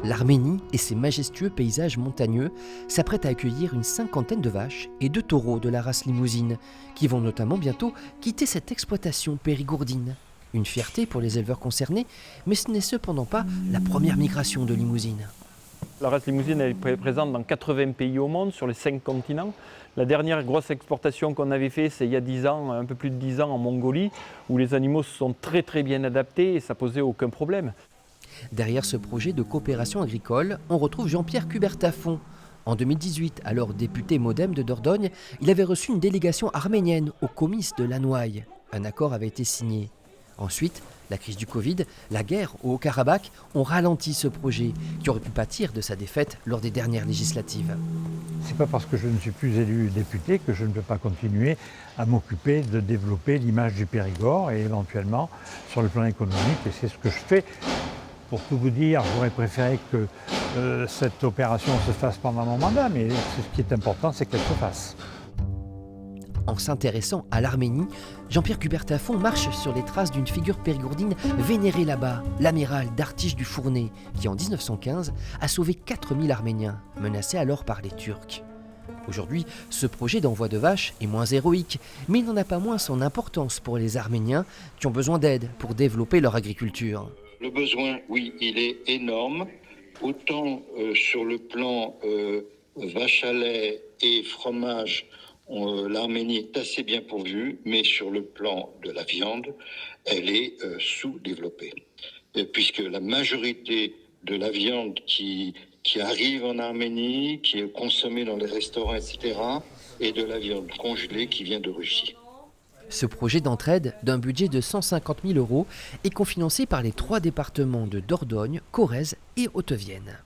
L'Arménie et ses majestueux paysages montagneux s'apprêtent à accueillir une cinquantaine de vaches et de taureaux de la race limousine, qui vont notamment bientôt quitter cette exploitation périgourdine. Une fierté pour les éleveurs concernés, mais ce n'est cependant pas la première migration de limousine. La race limousine est présente dans 80 pays au monde, sur les 5 continents. La dernière grosse exportation qu'on avait faite, c'est il y a 10 ans, un peu plus de 10 ans en Mongolie, où les animaux se sont très bien adaptés et ça posait aucun problème. Derrière ce projet de coopération agricole, on retrouve Jean-Pierre Cubertafond. En 2018, alors député MoDem de Dordogne, il avait reçu une délégation arménienne au comice de Lannoy. Un accord avait été signé. Ensuite, la crise du Covid, la guerre au Haut-Karabakh ont ralenti ce projet, qui aurait pu pâtir de sa défaite lors des dernières législatives. C'est pas parce que je ne suis plus élu député que je ne peux pas continuer à m'occuper de développer l'image du Périgord et éventuellement sur le plan économique, et c'est ce que je fais. Pour tout vous dire, j'aurais préféré que cette opération se fasse pendant mon mandat, mais ce qui est important, c'est qu'elle se fasse. En s'intéressant à l'Arménie, Jean-Pierre Cubertafond marche sur les traces d'une figure périgourdine vénérée là-bas, l'amiral d'Artiche du Fournet, qui en 1915 a sauvé 4000 Arméniens, menacés alors par les Turcs. Aujourd'hui, ce projet d'envoi de vaches est moins héroïque, mais il n'en a pas moins son importance pour les Arméniens qui ont besoin d'aide pour développer leur agriculture. Le besoin, oui, il est énorme, autant sur le plan vache à lait et fromage, l'Arménie est assez bien pourvue, mais sur le plan de la viande, elle est sous-développée. Puisque la majorité de la viande qui arrive en Arménie, qui est consommée dans les restaurants, etc., est de la viande congelée qui vient de Russie. Ce projet d'entraide, d'un budget de 150 000 € est cofinancé par les 3 départements de Dordogne, Corrèze et Haute-Vienne.